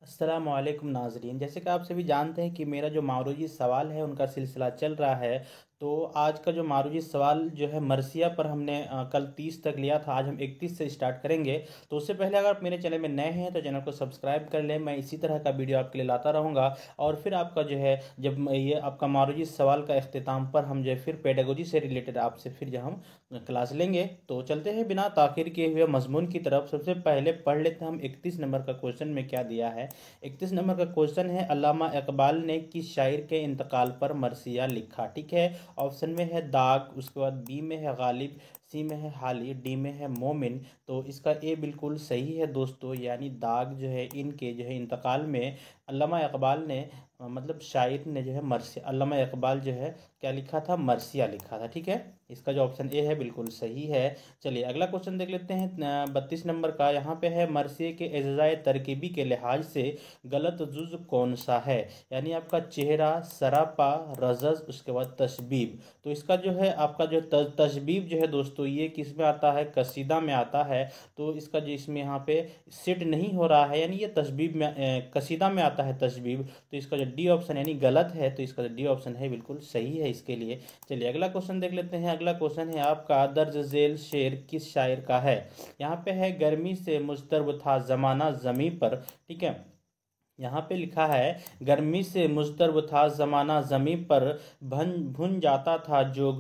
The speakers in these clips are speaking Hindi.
अस्सलाम वालेकुम नाज़रीन। जैसे कि आप सभी जानते हैं कि मेरा जो मारूजी सवाल है उनका सिलसिला चल रहा है। तो आज का जो मारूजी सवाल जो है मरसिया पर हमने कल 30 तक लिया था। आज हम 31 से स्टार्ट करेंगे। तो उससे पहले अगर आप मेरे चैनल में नए हैं तो चैनल को सब्सक्राइब कर लें। मैं इसी तरह का वीडियो आपके लिए लाता रहूँगा। और फिर आपका जो है जब ये आपका मारूजी सवाल का अख्तिताम पर हम जो है फिर पेडागोजी से रिलेटेड आपसे फिर जो हम क्लास लेंगे। तो चलते हैं बिना ताख़ीर किए हुए मजमून की तरफ। सबसे पहले पढ़ लेते हैं हम 31 नंबर का क्वेश्चन में क्या दिया है। 31 नंबर का क्वेश्चन है, अल्लामा इकबाल ने किस शायर के इंतकाल पर मरसिया लिखा। ठीक है। ऑप्शन में है दाग, उसके बाद बी में है गालिब, सी में है हाली, डी में है मोमिन। तो इसका ए बिल्कुल सही है दोस्तों, यानी दाग जो है इनके जो है इंतकाल में अल्लामा इकबाल ने मतलब शायर ने जो है मरसिया, अल्लामा इकबाल जो है क्या लिखा था, मरसिया लिखा था। ठीक है। इसका जो ऑप्शन ए है बिल्कुल सही है। चलिए अगला क्वेश्चन देख लेते हैं 32 नंबर का। यहाँ पे है मरसिए के एजाज़ाए तरकीबी के लिहाज से गलत जुज कौन सा है। यानी आपका चेहरा, सरापा, रजज, उसके बाद तशबीब। तो इसका जो है आपका जो तशबीब जो है दोस्तों ये किस में आता है, कसीदा में आता है। तो इसका जो इसमें यहाँ पे सेट नहीं हो रहा है, यानी ये तशबीब में कसीदा में आता है तशबीब। तो इसका जो डी ऑप्शन यानी गलत है। तो इसका जो डी ऑप्शन है बिल्कुल सही है इसके लिए। चलिए अगला क्वेश्चन देख लेते हैं। अगला क्वेश्चन है आपका, दर्ज झेल शेर किस शायर का है। यहाँ पे है, गर्मी से मुस्तर्ब था जमाना जमी पर। ठीक है। यहाँ पे लिखा है, गर्मी से मुस्तर्ब था ज़माना ज़मीन पर, भन भुन जाता था जो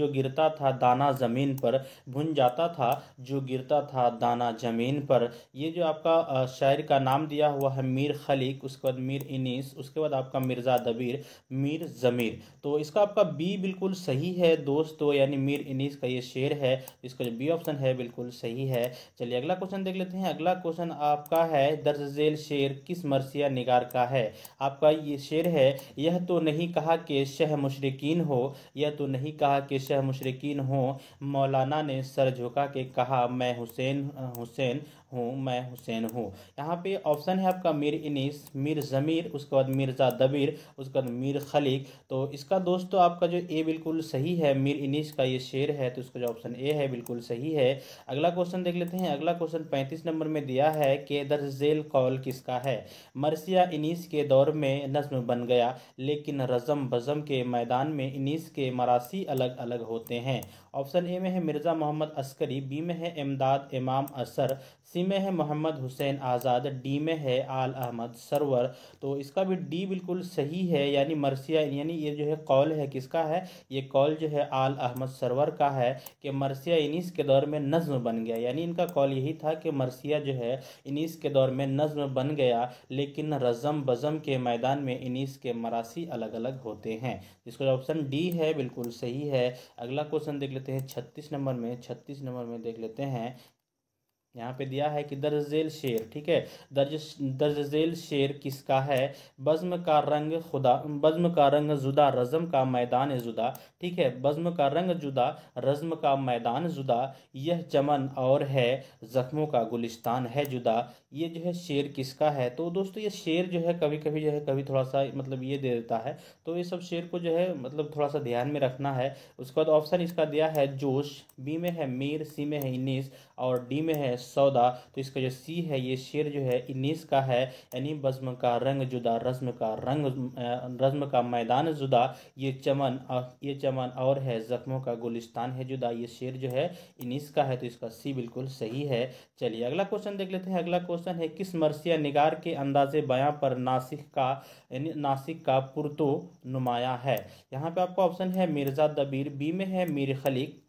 गिरता था दाना ज़मीन पर। भुन जाता था जो गिरता था दाना ज़मीन पर। ये जो आपका शायर का नाम दिया हुआ है मीर खलीक, उसके बाद मीर इनीस, उसके बाद आपका मिर्ज़ा दबीर, मीर ज़मीर। तो इसका आपका बी बिल्कुल सही है दोस्तों, यानी मीर इनीस का ये शेर है। इसका जो बी ऑप्शन है बिल्कुल सही है। चलिए अगला क्वेश्चन देख लेते हैं। अगला क्वेश्चन आपका है, दर्ज झेल शेर किस मरसिया निगार का है। आपका ये शेर है, यह तो नहीं कहा कि शह मुशरिकीन हो, यह तो नहीं कहा कि शह मुशरिकीन हो, मौलाना ने सर झुका के कहा मैं हुसैन हुसैन हूँ, मैं हुसैन हूँ। यहाँ पे ऑप्शन है आपका मीर इनीस, मीर ज़मीर, उसके बाद मिर्ज़ा दबीर, उसके बाद मीर खलीक। तो इसका दोस्तों आपका जो ए बिल्कुल सही है, मीर इनीस का ये शेर है। तो इसका जो ऑप्शन ए है बिल्कुल सही है। अगला क्वेश्चन देख लेते हैं। अगला क्वेश्चन 35 नंबर में दिया है कि दर्ज झेल कौल किसका है। मरसिया इनीस के दौर में नज्म बन गया, लेकिन रज़म बज़म के मैदान में इनीस के मरासी अलग अलग होते हैं। ऑप्शन ए में है मिर्ज़ा मोहम्मद अस्करी, बी में है इमदाद इमाम असर, सी में है मोहम्मद हुसैन आज़ाद, डी में है आल अहमद सरवर। तो इसका भी डी बिल्कुल सही है, यानी मरसिया यानी ये जो है कौल है किसका है, ये कौल जो है आल अहमद सरवर का है कि मरसिया इनीस के दौर में नज्म बन गया। यानी इनका कौल यही था कि मरसिया जो है इनीस के दौर में नज्म बन गया, लेकिन रज़म बज़म के मैदान में इनीस के मरासी अलग अलग होते हैं। इसका ऑप्शन डी है बिल्कुल सही है। अगला क्वेश्चन देख लेते हैं 36 नंबर में। 36 नंबर में देख लेते हैं। यहाँ पे दिया है कि दर्ज झेल शेर, ठीक है, दर्ज झेल शेर किसका है। बज़्म का रंग खुदा, बज़्म का रंग जुदा, रज़म का मैदान जुदा। ठीक है, बज़्म का रंग जुदा, रज़्म का मैदान जुदा, यह चमन और है, जख्मों का गुलिस्तान है जुदा। ये जो है शेर किसका है। तो दोस्तों ये शेर जो है कभी कभी जो है कभी थोड़ा सा मतलब ये दे देता है। तो ये सब शेर को जो है मतलब थोड़ा सा ध्यान में रखना है। उसके बाद ऑप्शन इसका दिया है जोश, बी में है मीर, सी में है इनीस, और डी में है सौदा। तो इसका जो सी है ये शेर जो है इनीस का है, यानी बज़्म का रंग जुदा, रज़्म का मैदान जुदा, ये चमन और है, जख्मों का गुलिस्तान है जुदा। ये शेर जो है इनीस का है। तो इसका सी बिल्कुल सही है। चलिए अगला क्वेश्चन देख लेते हैं। अगला क्वेश्चन है, किस मरसिया निगार के अंदाजे बयां पर नासिक का यानी नासिक का पुरतो नुमाया है। यहाँ पे आपका ऑप्शन है मिर्ज़ा दबीर, बी में है मीर खलीक,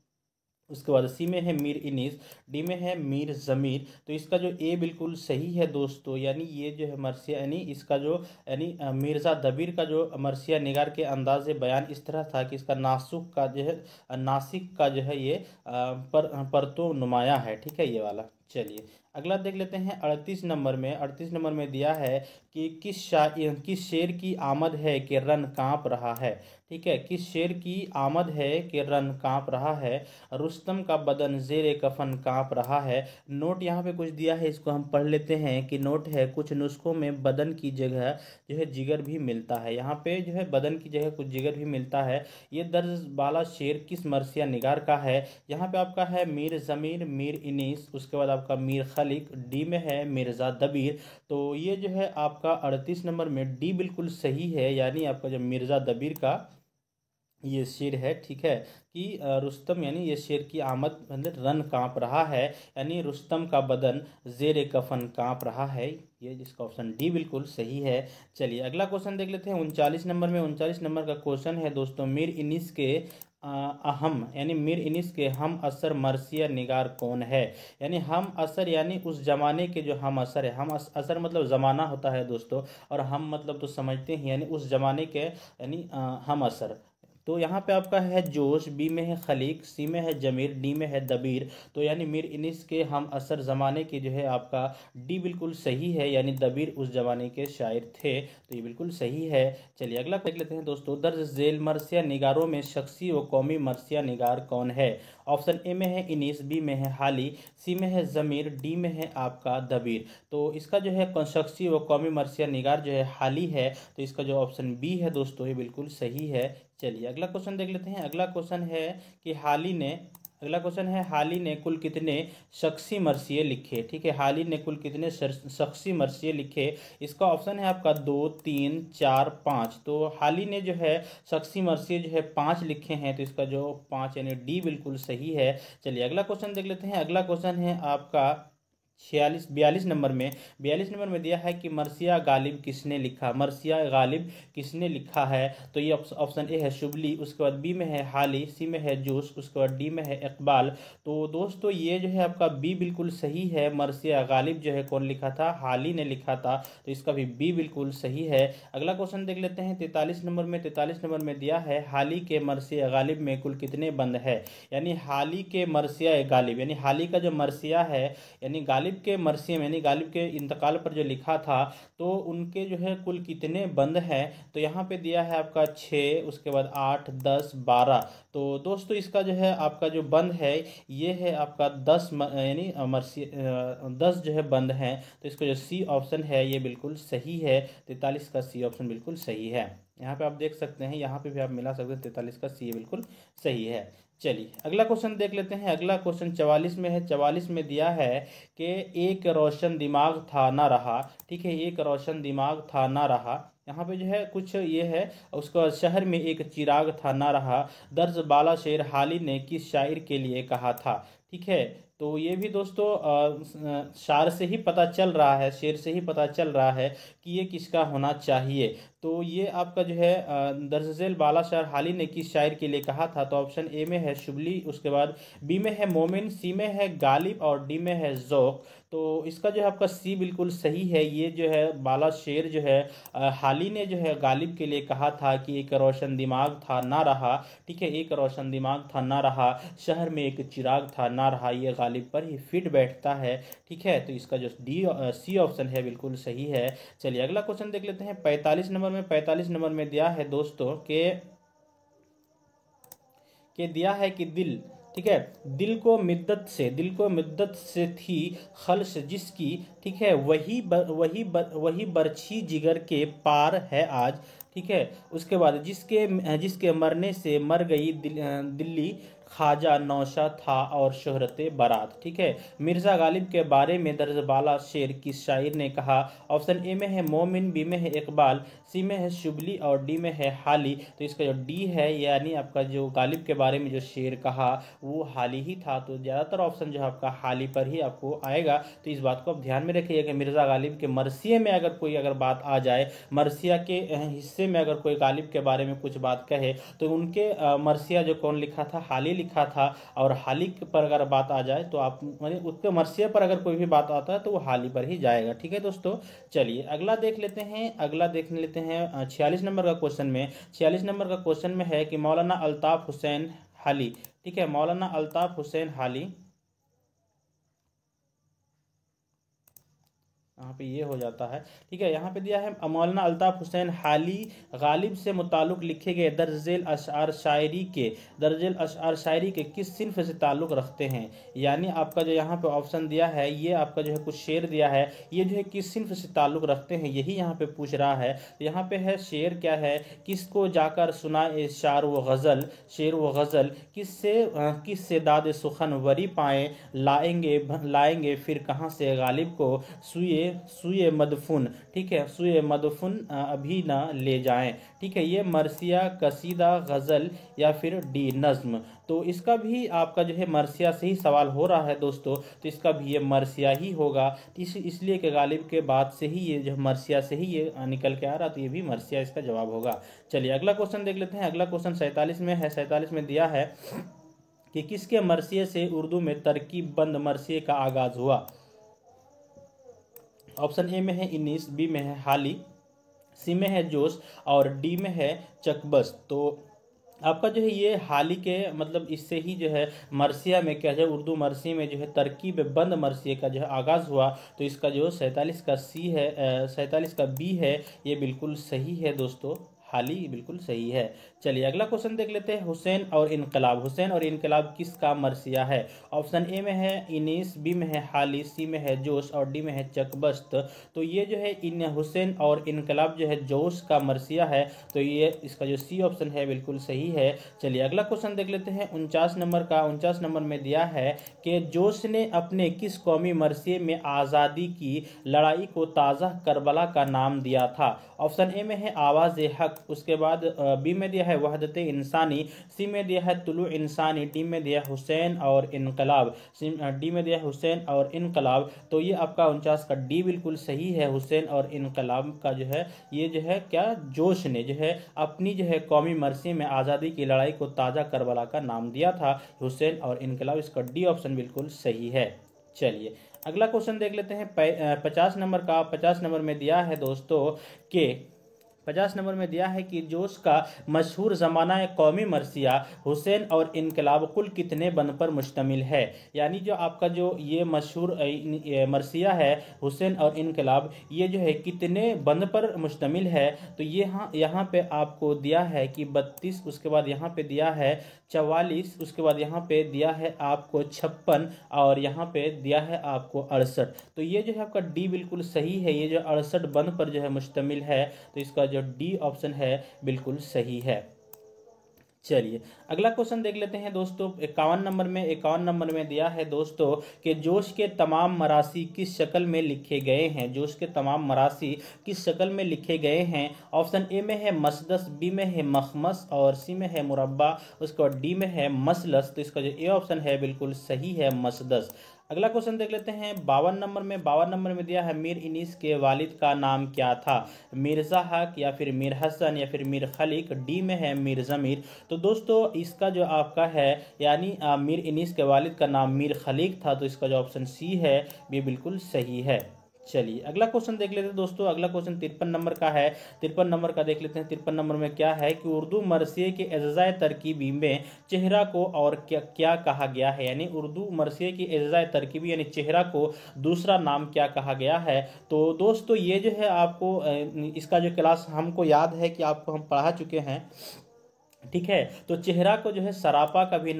उसके बाद सी में है मीर इनीस, डी में है मीर ज़मीर। तो इसका जो ए बिल्कुल सही है दोस्तों, यानी ये जो है मरसिया यानी इसका जो यानी मिर्ज़ा दबीर का जो मरसिया निगार के अंदाज़ बयान इस तरह था कि इसका नासुक का जो है नासिक का जो है ये पर तो नुमाया है। ठीक है, ये वाला। चलिए अगला देख लेते हैं 38 नंबर में। 38 नंबर में दिया है कि किस शेर की आमद है कि रन कांप रहा है। ठीक है, किस शेर की आमद है कि रन कांप रहा है, रुस्तम का बदन जेरे कफन कांप रहा है। नोट यहाँ पे कुछ दिया है, इसको हम पढ़ लेते हैं कि नोट है कुछ नुस्खों में बदन की जगह जो है जिगर भी मिलता है। यहाँ पे जो है बदन की जगह कुछ जिगर भी मिलता है। ये दर्ज बाला शेर किस मरसिया निगार का है? यहाँ पे आपका है मीर ज़मीर, मीर इनीस, उसके बाद आपका मीर खलिक, डी में है मिर्ज़ा दबीर। तो ये जो है आपका 38 नंबर में डी बिल्कुल सही है, यानी आपका जो मिर्ज़ा दबीर का ये शेर है। ठीक है, कि रुस्तम यानी ये शेर की आमद मतलब रन कांप रहा है, यानी रुस्तम का बदन जेर कफन कांप रहा है। ये जिसका ऑप्शन डी बिल्कुल सही है। चलिए अगला क्वेश्चन देख लेते हैं 39 नंबर में। 39 नंबर का क्वेश्चन है दोस्तों, मीर इनिस के अहम यानी मीर इनिस के हम असर मरसिया निगार कौन है? यानी हम असर यानी उस जमाने के जो हम असर है, हम असर मतलब ज़माना होता है दोस्तों, और हम मतलब तो समझते हैं यानी उस जमाने के यानी हम असर। तो यहाँ पे आपका है जोश, बी में है खलीक, सी में है जमीर, डी में है दबीर। तो यानी मीर इनिस के हम असर ज़माने के जो है आपका डी बिल्कुल सही है, यानी दबीर उस ज़माने के शायर थे। तो ये बिल्कुल सही है। चलिए अगला देख लेते हैं दोस्तों, दर्ज झेल मरसिया निगारों में शख्सी व कौमी मरसिया निगार कौन है? ऑप्शन ए में है इनिस, बी में है हाली, सी में है ज़मीर, डी में है आपका दबीर। तो इसका जो है शख्सी व कौमी मरसिया निगार जो है हाली है। तो इसका जो ऑप्शन बी है दोस्तों ये बिल्कुल सही है। चलिए अगला क्वेश्चन देख लेते हैं। अगला क्वेश्चन है कि हाल ही ने कुल कितने शख्सी मरसिए लिखे? ठीक है, हाल ही ने कुल कितने शख्सी मरसिए लिखे? इसका ऑप्शन है आपका 2, 3, 4, 5। तो हाल ही ने जो है शख्सी मरसिए जो है 5 लिखे हैं। तो इसका जो 5 यानी डी बिल्कुल सही है। चलिए अगला क्वेश्चन देख लेते हैं। अगला क्वेश्चन है आपका 42 नंबर में दिया है कि मरसिया गालिब किसने लिखा? मरसिया गालिब किसने लिखा है? तो ये ऑप्शन ए है शुबली, उसके बाद बी में है हाली, सी में है जोश, उसके बाद डी में है इकबाल। तो दोस्तों ये जो है आपका बी बिल्कुल सही है। मरसिया गालिब जो है कौन लिखा था? हाली ने लिखा था। तो इसका भी बी बिल्कुल सही है। अगला क्वेश्चन देख लेते हैं 43 नंबर में। 43 नंबर में दिया है हाली के मरसिया गालिब में कुल कितने बंद है? यानी हाली के मरसिया गालिब यानी हाली का जो मरसिया है यानी गालिब के मरसिए में यानी गालिब के इंतकाल पर जो लिखा था, तो उनके जो है कुल कितने बंद हैं? तो यहाँ पे दिया है आपका 6, उसके बाद 8, 10, 12। तो दोस्तों इसका जो है आपका जो बंद है ये है आपका 10 यानी मरसी 10 जो है बंद हैं। तो इसका जो सी ऑप्शन है ये बिल्कुल सही है। 43 का सी ऑप्शन बिल्कुल सही है। यहाँ पे आप देख सकते हैं, यहाँ पे भी आप मिला सकते हैं, 43 का सी बिल्कुल सही है। चलिए अगला क्वेश्चन देख लेते हैं। अगला क्वेश्चन 44 में है। 44 में दिया है कि एक रोशन दिमाग था ना रहा। ठीक है, एक रोशन दिमाग था ना रहा। यहाँ पे जो है कुछ ये है, उसका शहर में एक चिराग था ना रहा, दर्ज बाला शेर हाली ने किस शायर के लिए कहा था? ठीक है, तो ये भी दोस्तों शार से ही पता चल रहा है, शेर से ही पता चल रहा है कि ये किसका होना चाहिए। तो ये आपका जो है दर्ज झेल बाला शार हाली ने किस शायर के लिए कहा था? तो ऑप्शन ए में है शुबली, उसके बाद बी में है मोमिन, सी में है गालिब और डी में है ज़ौक़। तो इसका जो है आपका सी बिल्कुल सही है। ये जो है बाला शेर जो है हाली ने जो है गालिब के लिए कहा था कि एक रोशन दिमाग था ना रहा। ठीक है, एक रोशन दिमाग था ना रहा, शहर में एक चिराग था ना रहा, ये गालिब पर ही फिट बैठता है। ठीक है, तो इसका जो सी ऑप्शन है बिल्कुल सही है। चलिए अगला क्वेश्चन देख लेते हैं 45 नंबर में। 45 नंबर में दिया है दोस्तों के दिया है कि दिल, ठीक है, दिल को मिद्दत से थी खल्श जिसकी, ठीक है, वही बरछी जिगर के पार है आज। ठीक है, उसके बाद जिसके मरने से मर गई दिल्ली, ख्वाजा नौशा था और शोहरत बारात। ठीक है, मिर्ज़ा गालिब के बारे में दर्ज बाला शेर किस शायर ने कहा? ऑप्शन ए में है मोमिन, बी में है इकबाल, सी में है शुबली और डी में है हाली। तो इसका जो डी है यानी आपका जो गालिब के बारे में जो शेर कहा वो हाली ही था। तो ज़्यादातर ऑप्शन जो है आपका हाली पर ही आपको आएगा। तो इस बात को आप ध्यान में रखिएगा कि मिर्ज़ा गालिब के मरसिए में अगर बात आ जाए, मरसिया के हिस्से में अगर कोई गालिब के बारे में कुछ बात कहे, तो उनके मरसिया जो कौन लिखा था? हाली लिखा था। और हाली पर अगर बात आ जाए तो आप मतलब उसके मरसिया पर अगर कोई भी बात आता है तो वो हाली पर ही जाएगा। ठीक है दोस्तों, चलिए अगला देख लेते हैं। 46 नंबर का क्वेश्चन में। 46 नंबर का क्वेश्चन में है कि मौलाना अल्ताफ हुसैन हाली, ठीक है, मौलाना अल्ताफ हुसैन हाली यहाँ पे ये हो जाता है। ठीक है, यहाँ पे दिया है मौलाना अल्ताफ हुसैन हाली गालिब से मुताल्लुक़ लिखे गए दर्जेल अशआर शायरी के किस सिन्फ से ताल्लुक़ रखते हैं। यानी आपका जो यहाँ पे ऑप्शन दिया है, ये आपका जो है कुछ शेर दिया है, ये जो है किस सिन्फ से ताल्लुक़ रखते हैं, यही यहाँ पे पूछ रहा है। तो यहाँ पे है शेर क्या है, किसको जाकर सुनाए शार व गज़ल, शेर व गज़ल किससे दाद सुखन वरी पाएँ, लाएंगे फिर कहाँ से गालिब को सुए सुए मदफुन। ठीक है, सुए मदफुन अभी ना ले जाएं। ठीक है, ये मरसिया, कसीदा, गज़ल या फिर डी नज्म। तो इसका भी आपका जो है मरसिया से ही सवाल हो रहा है दोस्तों, तो इसका भी ये मरसिया ही होगा। इसलिए कि गालिब के बाद से ही ये जो मरसिया से ही ये निकल के आ रहा, तो ये भी मरसिया इसका जवाब होगा। चलिए अगला क्वेश्चन देख लेते हैं। अगला क्वेश्चन 47 में है। 47 में दिया है कि किसके मरसिए से उर्दू में तरकीब बंद मरसिए का आगाज हुआ। ऑप्शन ए में है इनीस, बी में है हाली, सी में है जोश और डी में है चकबस। तो आपका जो है ये हाल ही के मतलब इससे ही जो है मरसिया में क्या है, उर्दू मरसी में जो है तरकीब बंद मरसिए का जो है आगाज़ हुआ। तो इसका जो 47 का सी है, 47 का बी है, ये बिल्कुल सही है दोस्तों, हाल ही बिल्कुल सही है। चलिए अगला क्वेश्चन देख लेते हैं। हुसैन और इनकलाब, हुसैन और इनकलाब किसका मरसिया है। ऑप्शन ए में है इनीस, बी में है हाली, सी में है जोश और डी में है चकबस्त। तो ये जो है इन हुसैन और इनकलाब जो है जोश का मरसिया है, तो ये इसका जो सी ऑप्शन है बिल्कुल सही है। चलिए अगला क्वेश्चन देख लेते हैं 49 नंबर का। 49 नंबर में दिया है कि जोश ने अपने किस कौमी मरसिए में आज़ादी की लड़ाई को ताज़ा करबला का नाम दिया था। ऑप्शन ए में है आवाज़ हक, उसके बाद बी में दिया है वहदत इंसानी, सी में दिया है तुलु इंसानी, डी में दिया हुसैन और इनकलाब, डी में दिया हुसैन और इनकलाब। तो ये आपका 49 का डी बिल्कुल सही है। हुसैन और इनकलाब का जो है ये जो है क्या, जोश ने जो है अपनी जो है कौमी मरसी में आज़ादी की लड़ाई को ताज़ा करबला का नाम दिया था। हुसैन और इनकलाब, इसका डी ऑप्शन बिल्कुल सही है। चलिए अगला क्वेश्चन देख लेते हैं 50 नंबर का। 50 नंबर में दिया है दोस्तों के 50 नंबर में दिया है कि जोश का मशहूर ज़माना कौमी मरसिया हुसैन और इनकलाब कुल कितने बंद पर मुश्तमिल है। यानी जो आपका जो ये मशहूर मरसिया है हुसैन और इनकलाब, ये जो है कितने बंद पर मुश्तमिल है। तो ये यहाँ पे आपको दिया है कि 32, उसके बाद यहाँ पे दिया है 44, उसके बाद यहाँ पे दिया है आपको 56 और यहाँ पे दिया है आपको 68। तो ये जो है आपका डी बिल्कुल सही है, ये जो 68 बंद पर जो है मुश्तमिल है, तो इसका जो डी ऑप्शन है बिल्कुल सही है। चलिए अगला क्वेश्चन देख लेते हैं दोस्तों 51 नंबर में। 51 नंबर में दिया है दोस्तों कि जोश के तमाम मरासी किस शक्ल में लिखे गए हैं। जोश के तमाम मरासी किस शक्ल में लिखे गए हैं। ऑप्शन ए में है मसदस, बी में है मखमस और सी में है मुरब्बा, उसके बाद डी में है मसलस। तो इसका जो ए ऑप्शन है बिल्कुल सही है, मसदस। अगला क्वेश्चन देख लेते हैं 52 नंबर में। 52 नंबर में दिया है मीर इनीस के वालिद का नाम क्या था। मिर्ज़ा हक या फिर मीर हसन या फिर मीर खलीक, डी में है मीर ज़मीर। तो दोस्तों इसका जो आपका है यानी मीर इनीस के वालिद का नाम मीर खलीक था, तो इसका जो ऑप्शन सी है ये बिल्कुल सही है। चलिए अगला क्वेश्चन देख लेते हैं दोस्तों। अगला क्वेश्चन 53 नंबर का है। 53 नंबर का देख लेते हैं। 53 नंबर में क्या है कि उर्दू मरसिए के एजाज़ाए तरकीबी में चेहरा को और क्या क्या कहा गया है। यानी उर्दू मरसिए की एजाज़ाए तरकीबी यानी चेहरा को दूसरा नाम क्या कहा गया है। तो दोस्तों ये जो है आपको इसका जो क्लास हमको याद है कि आपको हम पढ़ा चुके हैं, ठीक है। तो चेहरा को जो है सरापा का भी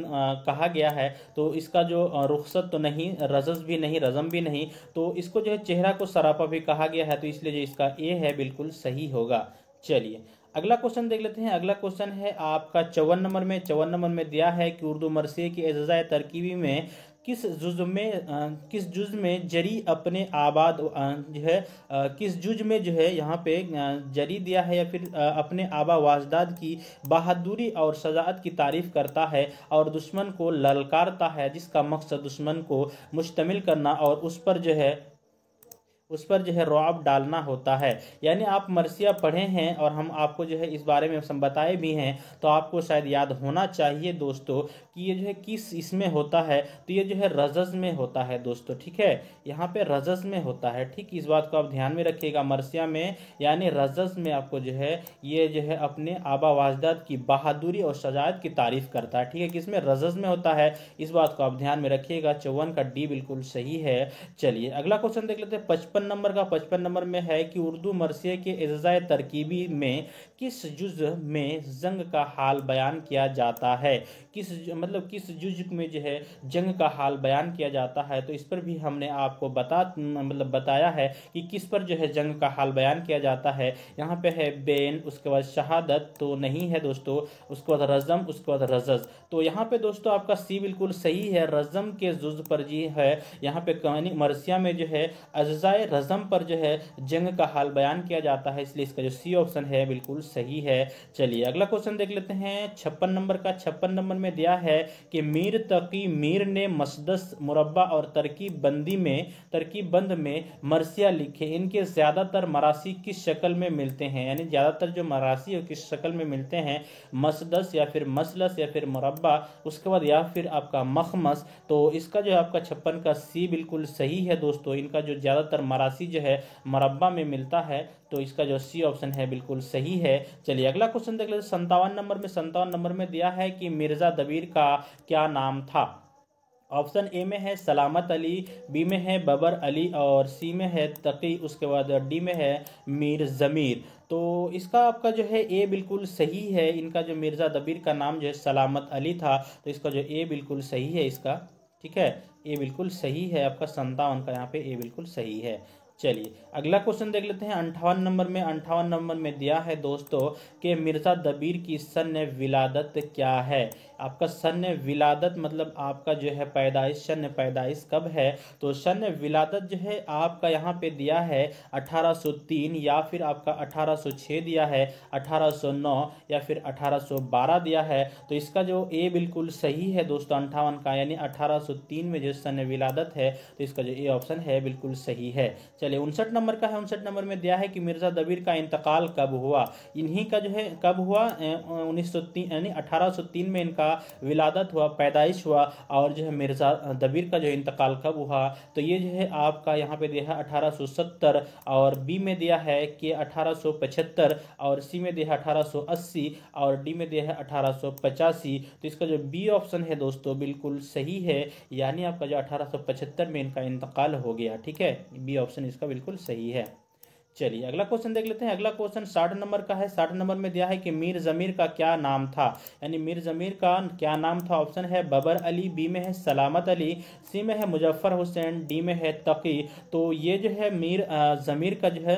कहा गया है। तो इसका जो रुखसत तो नहीं, रजस भी नहीं, रजम भी नहीं, तो इसको जो है चेहरा को सरापा भी कहा गया है। तो इसलिए जो इसका ए है बिल्कुल सही होगा। चलिए अगला क्वेश्चन देख लेते हैं। अगला क्वेश्चन है आपका 54 नंबर में। 54 नंबर में दिया है कि उर्दू मरसिए की एजाज़ाए तरकीबी में किस जुज में जरी अपने आबाद जो है किस जुज में जो है यहाँ पे जरी दिया है या फिर अपने आबा वाजदाद की बहादुरी और सजाअत की तारीफ करता है और दुश्मन को ललकारता है, जिसका मकसद दुश्मन को मुश्तमिल करना और उस पर जो है रौब डालना होता है। यानी आप मरसिया पढ़े हैं और हम आपको जो है इस बारे में हम बताए भी हैं, तो आपको शायद याद होना चाहिए दोस्तों कि ये जो है किस इसमें होता है। तो ये जो है रजज़ में होता है दोस्तों, ठीक है, यहाँ पे रजज़ में होता है। ठीक, इस बात को आप ध्यान में रखिएगा। मरसिया में यानी रजज़ में आपको जो है ये जो है अपने आबा वाजदाद की बहादुरी और शजाअत की तारीफ करता है। ठीक है, किसमें, रजज़ में होता है। इस बात को आप ध्यान में रखिएगा। 54 का डी बिल्कुल सही है। चलिए अगला क्वेश्चन देख लेते हैं 55 नंबर का 55 नंबर में है कि उर्दू मरसिया के इज़्ज़ाए तरकीबी में किस जुज़ में जंग का हाल बयान किया जाता है। मतलब किस जुज़ में जो है जंग का हाल बयान किया जाता है। तो इस पर भी हमने आपको बताया है कि किस पर जो है जंग का हाल बयान किया जाता है। यहाँ पे है बेन, उसके बाद शहादत तो नहीं है दोस्तों, उसके बाद रज़म, उसके बाद रज़ज़। तो यहाँ पे दोस्तों आपका सी बिल्कुल सही है, रज़म के जुज़ पर जी है। यहाँ पे कहानी मरसिया में जो है अज्जाए रज़म पर जो है जंग का हाल बयान किया जाता है, इसलिए इसका जो सी ऑप्शन है बिल्कुल सही है। चलिए अगला क्वेश्चन देख लेते हैं 56 नंबर का। 56 नंबर में दिया है कि मीर तकी मीर ने मसदस मुरब्बा और तरकीब बंद में मरसिया लिखे, इनके ज्यादातर मरासी किस शक्ल में मिलते हैं। यानी ज्यादातर जो मरासी है किस शक्ल में मिलते हैं, मसदस या फिर मसलस या फिर मुरब्बा, उसके बाद या फिर आपका मखमस। तो इसका जो है आपका 56 का सी बिल्कुल सही है दोस्तों। इनका जो ज्यादातर मरासी जो है मुरब्बा में मिलता है, तो इसका जो सी ऑप्शन है बिल्कुल सही है। चलिए अगला क्वेश्चन देख लेते हैं 57 नंबर में दिया है कि मिर्जा दबीर का क्या नाम था। ऑप्शन ए में है सलामत अली, बी में है बबर अली और सी में है तकी, उसके बाद डी में है मीर ज़मीर। तो इसका आपका जो है ए बिल्कुल सही है। इनका जो मिर्ज़ा दबीर का नाम जो है सलामत अली था, तो इसका जो ए बिल्कुल सही है इसका। ठीक है, ए बिल्कुल सही है आपका 57 का, यहाँ पे ए बिल्कुल सही है। चलिए अगला क्वेश्चन देख लेते हैं 58 नंबर में। 58 नंबर में दिया है दोस्तों कि मिर्ज़ा दबीर की सन विलादत क्या है। आपका सन विलादत मतलब आपका जो है पैदाइश, सन पैदाइश कब है। तो सन विलादत जो है आपका यहाँ पे दिया है 1803 या फिर आपका 1806 दिया है, 1809 या फिर 1812 दिया है। तो इसका जो ए बिल्कुल सही है दोस्तों 58 का, यानी 1803 में जो सन विलादत है, तो इसका जो ए ऑप्शन है बिल्कुल सही है। चलिए 59 नंबर का है। 59 नंबर में दिया है कि मिर्ज़ा दबीर का इंतकाल कब हुआ। इन्हीं का जो है कब हुआ, 1903 यानी 1803 में इनका विलादत हुआ, पैदाइश हुआ। और जो है मिर्ज़ा दबीर का जो इंतकाल कब हुआ, तो ये जो है आपका यहाँ पे दिया है 1870 और बी में दिया है कि 1875 और सी में दिया है 1880 और डी में दिया है 1885। तो इसका जो बी ऑप्शन है दोस्तों बिल्कुल सही है, यानी आपका जो 1875 में इनका इंतकाल हो गया। ठीक है, बी ऑप्शन इसका बिल्कुल सही है। चलिए अगला क्वेश्चन देख लेते हैं। अगला क्वेश्चन 60 नंबर का है। 60 नंबर में दिया है कि मीर जमीर का क्या नाम था। यानी मीर जमीर का क्या नाम था। ऑप्शन है बबर अली, बी में है सलामत अली, सी में है मुजफ्फर हुसैन, डी में है तकी। तो ये जो है मीर जमीर का जो है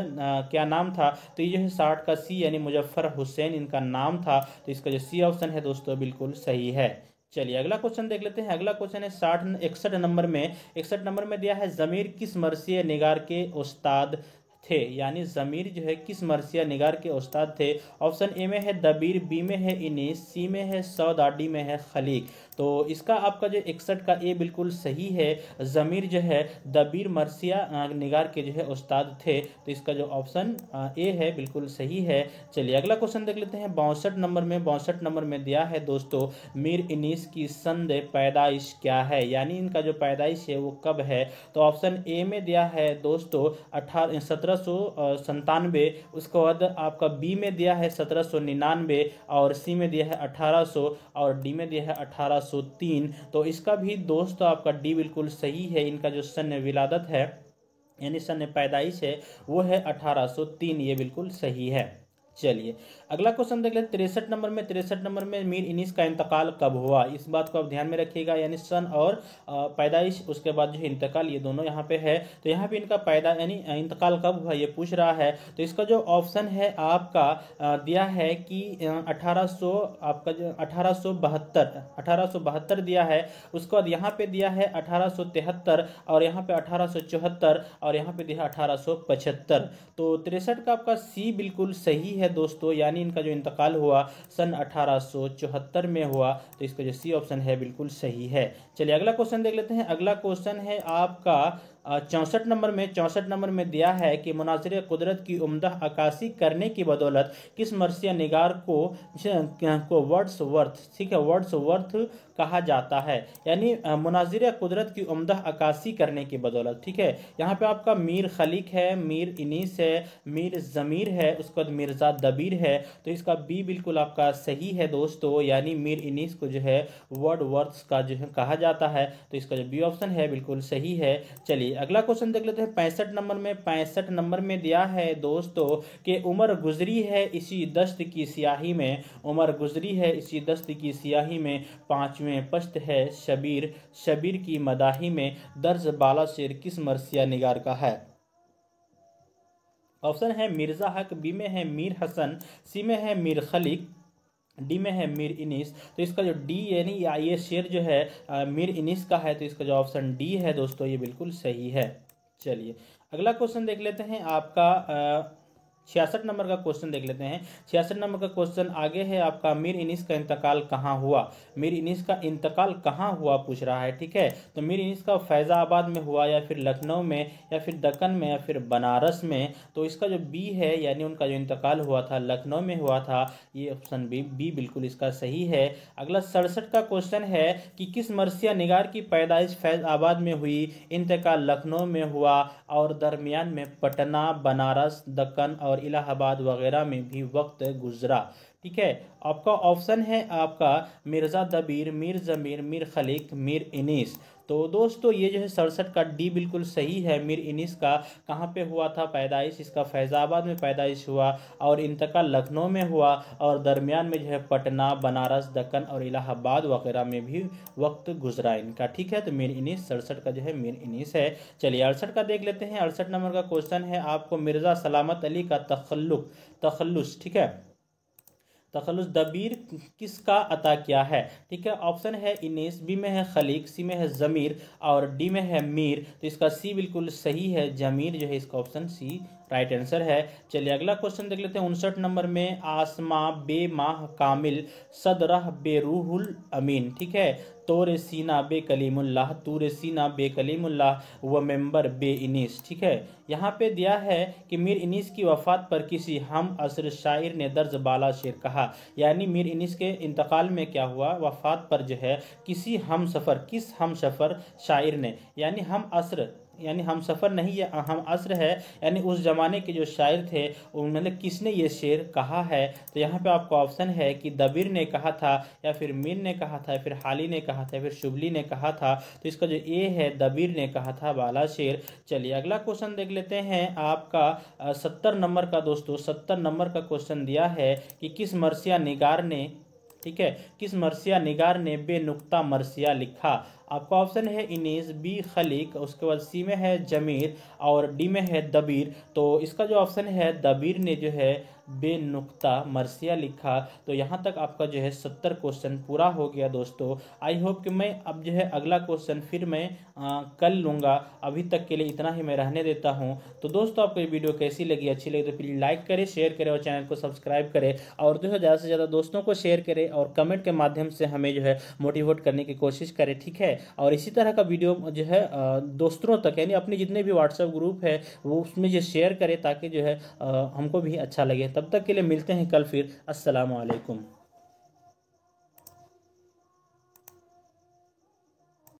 क्या नाम था, तो ये जो है 60 का सी यानी मुजफ्फर हुसैन इनका नाम था। तो इसका जो सी ऑप्शन है दोस्तों बिल्कुल सही है। चलिए अगला क्वेश्चन देख लेते हैं। अगला क्वेश्चन है 61 नंबर में। 61 नंबर में दिया है जमीर किस मरसिया निगार के उस्ताद थे। यानी जमीर जो है किस मरसिया निगार के उस्ताद थे। ऑप्शन ए में है दबीर, बी में है इनीस, सी में है सौदा, डी में है खलीक। तो इसका आपका जो 61 का ए बिल्कुल सही है। जमीर जो है दबीर मरसिया निगार के जो है उस्ताद थे। तो इसका जो ऑप्शन ए है बिल्कुल सही है। चलिए अगला क्वेश्चन देख लेते हैं 62 नंबर में। 62 नंबर में दिया है दोस्तों मीर इनीस की संद पैदाइश क्या है। यानी इनका जो पैदाइश है वो कब है। तो ऑप्शन ए में दिया है दोस्तों 1797, उसके बाद आपका बी में दिया है 1799 और सी में दिया है 1800 और डी में दिया है 1803। तो इसका भी दोस्तों आपका डी बिल्कुल सही है। इनका जो सन विलादत है यानी सन पैदाइश है वो है 1803, ये बिल्कुल सही है। चलिए अगला क्वेश्चन देख लेते हैं 63 नंबर में। 63 नंबर में मीर इनीस का इंतकाल कब हुआ। इस बात को आप ध्यान में रखिएगा, यानी सन और पैदाइश उसके बाद जो है इंतकाल, ये दोनों यहाँ पे है। तो यहाँ पे इनका पैदा यानी इंतकाल कब हुआ ये पूछ रहा है। तो इसका जो ऑप्शन है आपका दिया है कि 1800 आपका जो 1872 दिया है। उसके बाद यहाँ पे दिया है 1873 और यहाँ पे 1874 और यहाँ पे दिया 1875। तो 63 का आपका सी बिल्कुल सही है दोस्तों, यानी इनका जो इंतकाल हुआ सन 1874 में हुआ। तो इसका जो सी ऑप्शन है बिल्कुल सही है। चलिए अगला क्वेश्चन देख लेते हैं। अगला क्वेश्चन है आपका 64 नंबर में। 64 नंबर में दिया है कि मुनाज़िर कुदरत की उम्दा अक्कासी करने की बदौलत किस मरसिया निगार को वर्ड्सवर्थ, ठीक है, वर्ड्सवर्थ कहा जाता है। यानी मुनाज़िर कुदरत की उम्दा अक्कासी करने की बदौलत, ठीक है। यहाँ पे आपका मीर खलीक है, मीर इनीस है, मीर ज़मीर है, उसके बाद मिर्ज़ा दबीर है। तो इसका बी बिल्कुल आपका सही है दोस्तों, यानी मीर इनीस को जो है वर्डवर्थ का जो है कहा जाता है। तो इसका जो बी ऑप्शन है बिल्कुल सही है। चलिए चलिए अगला क्वेश्चन देख लेते हैं 65 नंबर में। 65 नंबर में दिया है दोस्तों कि उम्र गुजरी है इसी दस्त की स्याही में, उम्र गुजरी है इसी दस्त की स्याही में, पांचवें पश्त है शबीर, शबीर की मदाही में, दर्ज बाला शेर किस मरसिया निगार का है? ऑप्शन है मिर्जा हक, बी में है मीर हसन, सी में है मीर खलीक, डी में है मीर इनिस। तो इसका जो डी यानी ये शेर जो है मीर इनिस का है, तो इसका जो ऑप्शन डी है दोस्तों ये बिल्कुल सही है। चलिए अगला क्वेश्चन देख लेते हैं आपका 66 नंबर का क्वेश्चन देख लेते हैं। 66 नंबर का क्वेश्चन आगे है आपका, मीर इनिस का इंतकाल कहाँ हुआ? मीर इनिस का इंतकाल कहाँ हुआ पूछ रहा है, ठीक है। तो मीर इनिस का फैज़ाबाद में हुआ, या फिर लखनऊ में, या फिर दक्कन में, या फिर बनारस में। तो इसका जो बी है यानी उनका जो इंतकाल हुआ था लखनऊ में हुआ था, ये ऑप्शन बी बिल्कुल इसका सही है। अगला 67 का क्वेश्चन है कि किस मरसिया निगार की पैदाइश फैज़ाबाद में हुई, इंतकाल लखनऊ में हुआ, और दरमियान में पटना, बनारस, दक्कन और इलाहाबाद वगैरह में भी वक्त गुजरा, ठीक है। आपका ऑप्शन है आपका मिर्जा दबीर, मीर जमीर, मीर खलीक, मीर इनिस। तो दोस्तों ये जो है 67 का डी बिल्कुल सही है। मीर इनिस का कहाँ पे हुआ था पैदाइश? इसका फैज़ाबाद में पैदाइश हुआ, और इंतकाल लखनऊ में हुआ, और दरमियान में जो है पटना, बनारस, दक्कन और इलाहाबाद वगैरह में भी वक्त गुजरा इनका, ठीक है। तो मीर इनिस 67 का जो है मीर इनिस है। चलिए 68 का देख लेते हैं। 68 नंबर का क्वेश्चन है आपको, मिर्जा सलामत अली का तखल्लुस, ठीक है, तखल्लुस दबीर किसका अता किया है, ठीक है। ऑप्शन है इनिस, बी में है खलीक, सी में है जमीर, और डी में है मीर। तो इसका सी बिल्कुल सही है, जमीर जो है इसका ऑप्शन सी राइट आंसर है। चलिए अगला क्वेश्चन देख लेते हैं 59 नंबर में। आसमा बे माह कामिल, सदरह बे रूहुल अमीन, ठीक है। तोरे सीना बे कलीमुल्लाह, तूरे सीना बे कलीमुल्लाह, व मेंबर बे इनिस, ठीक है। यहाँ पे दिया है कि मीर इनिस की वफात पर किसी हम असर शायर ने दर्ज बाला शेर कहा, यानी मीर इनिस के इंतकाल में क्या हुआ, वफात पर जो है किसी हम सफ़र, किस हम सफ़र शायर ने, यानी हम असर यानी हम सफ़र नहीं, ये हम असर है, यानी उस ज़माने के जो शायर थे उन्होंने किसने ये शेर कहा है। तो यहाँ पे आपका ऑप्शन है कि दबीर ने कहा था, या फिर मीर ने कहा था, या फिर हाली ने कहा था, या फिर शुबली ने कहा था। तो इसका जो ए है दबीर ने कहा था बाला शेर। चलिए अगला क्वेश्चन देख लेते हैं आपका 70 नंबर का दोस्तों। 70 नंबर का क्वेश्चन दिया है कि किस मरसिया निगार ने, ठीक है, किस मरसिया निगार ने बेनुक्ता मरसिया लिखा? आपका ऑप्शन है इनीस, बी खलीक, उसके बाद सी में है जमीर, और डी में है दबीर। तो इसका जो ऑप्शन है दबीर ने जो है बेनुक्ता मरसिया लिखा। तो यहाँ तक आपका जो है 70 क्वेश्चन पूरा हो गया दोस्तों। आई होप कि मैं अब जो है अगला क्वेश्चन फिर मैं कल लूँगा। अभी तक के लिए इतना ही मैं रहने देता हूँ। तो दोस्तों आपको ये वीडियो कैसी लगी, अच्छी लगी तो प्लीज़ लाइक करें, शेयर करें और चैनल को सब्सक्राइब करें, और जो है ज़्यादा से ज़्यादा दोस्तों को शेयर करें और कमेंट के माध्यम से हमें जो है मोटिवेट करने की कोशिश करें, ठीक है। और इसी तरह का वीडियो जो है दोस्तों तक, यानी अपने जितने भी व्हाट्सएप ग्रुप है वो उसमें जो शेयर करें, ताकि जो है हमको भी अच्छा लगे। तब तक के लिए मिलते हैं कल फिर। अस्सलाम वालेकुम।